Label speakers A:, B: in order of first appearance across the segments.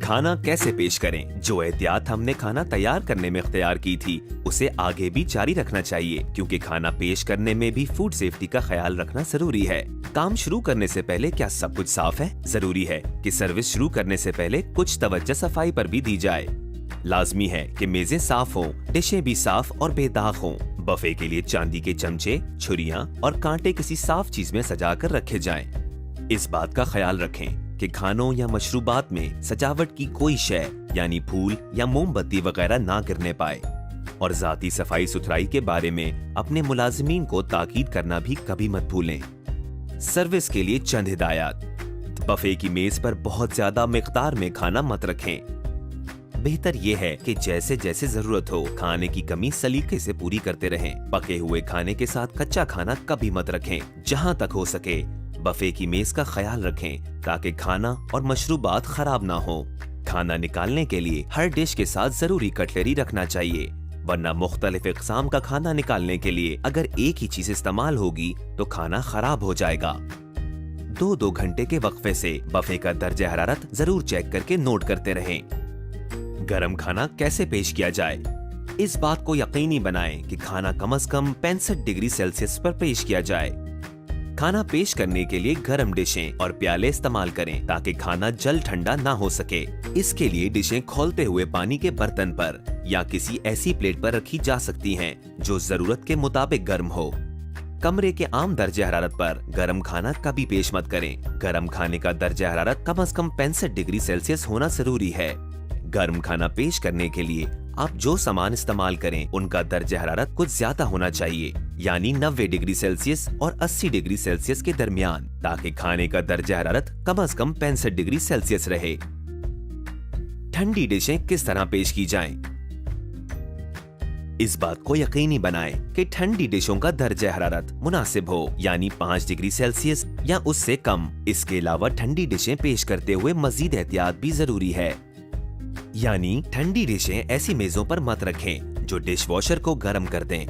A: खाना कैसे पेश करें? जो एहतियात हमने खाना तैयार करने में इख्तियार की थी उसे आगे भी जारी रखना चाहिए, क्योंकि खाना पेश करने में भी फूड सेफ्टी का ख्याल रखना जरूरी है। काम शुरू करने से पहले क्या सब कुछ साफ है? जरूरी है कि सर्विस शुरू करने से पहले कुछ तवज्जो सफाई पर भी दी जाए। लाजमी है कि मेजें साफ हों, डिशें भी साफ और बेदाग हों। बफे के लिए चांदी के चमचे, छुरियां और कांटे किसी साफ चीज में सजा कर रखे जाएं। इस बात का ख्याल रखें कि खानों या मशरूबात में सजावट की कोई शय यानी फूल या मोमबत्ती वगैरह ना गिरने पाए। और जाती सफाई सुथराई के बारे में अपने मुलाजिमीन को ताकीद करना भी कभी मत भूलें। सर्विस के लिए चंद हिदायत। बफे की मेज पर बहुत ज्यादा मिकदार में खाना मत रखें। बेहतर यह है कि जैसे जैसे जरूरत हो खाने की कमी सलीके से पूरी करते रहें। पके हुए खाने के साथ कच्चा खाना कभी मत रखें। जहां तक हो सके बफे की मेज का ख्याल रखें ताकि खाना और मशरूबात खराब ना हो। खाना निकालने के लिए हर डिश के साथ जरूरी कटलरी रखना चाहिए, वरना मुख्तलिफ इक़साम का खाना निकालने के लिए अगर एक ही चीज इस्तेमाल होगी तो खाना खराब हो जाएगा। 2-2 घंटे के वक्फे से बफे का दर्जा हरारत जरूर चेक करके नोट करते रहें। गरम खाना कैसे पेश किया जाए? इस बात को यकीनी बनाएं कि खाना कम से कम 65 डिग्री सेल्सियस पर पेश किया जाए। खाना पेश करने के लिए गरम डिशें और प्याले इस्तेमाल करें ताकि खाना जल ठंडा ना हो सके। इसके लिए डिशें खौलते हुए पानी के बर्तन पर या किसी ऐसी प्लेट पर रखी जा सकती हैं जो जरूरत के मुताबिक गर्म हो। कमरे के आम दर्जे हरारत पर गरम खाना कभी पेश मत करें। गरम खाने का दर्जा हरारत कम से कम 65 डिग्री सेल्सियस होना जरूरी है। गर्म खाना पेश करने के लिए आप जो सामान इस्तेमाल करें उनका दर्जा हरारत कुछ ज्यादा होना चाहिए, यानी 90 डिग्री सेल्सियस और 80 डिग्री सेल्सियस के दरमियान, ताकि खाने का दर्जा हरारत कम से कम 65 डिग्री सेल्सियस रहे। ठंडी डिशें किस तरह पेश की जाएं? इस बात को यकीनी बनाएं कि ठंडी डिशों का दर्जा हरारत मुनासिब हो, यानी 5 डिग्री सेल्सियस या उससे कम। इसके अलावा ठंडी डिशें पेश करते हुए मजीद एहतियात भी जरूरी है, यानी ठंडी डिशें ऐसी मेजों पर मत रखें जो डिश वॉशर को गर्म कर दें।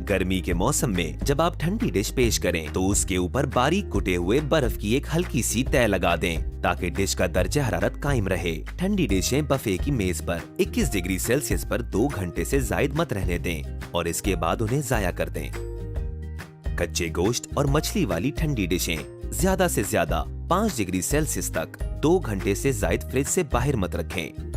A: गर्मी के मौसम में जब आप ठंडी डिश पेश करें तो उसके ऊपर बारीक कुटे हुए बर्फ की एक हल्की सी तह लगा दें ताकि डिश का दर्जा हरारत कायम रहे। ठंडी डिशें बफे की मेज पर 21 डिग्री सेल्सियस पर 2 घंटे से जायद मत रहने दें और इसके बाद उन्हें जाया कर दें। कच्चे गोश्त और मछली वाली ठंडी डिशें ज्यादा से ज्यादा 5 डिग्री सेल्सियस तक 2 घंटे से जायद फ्रिज से बाहर मत रखें।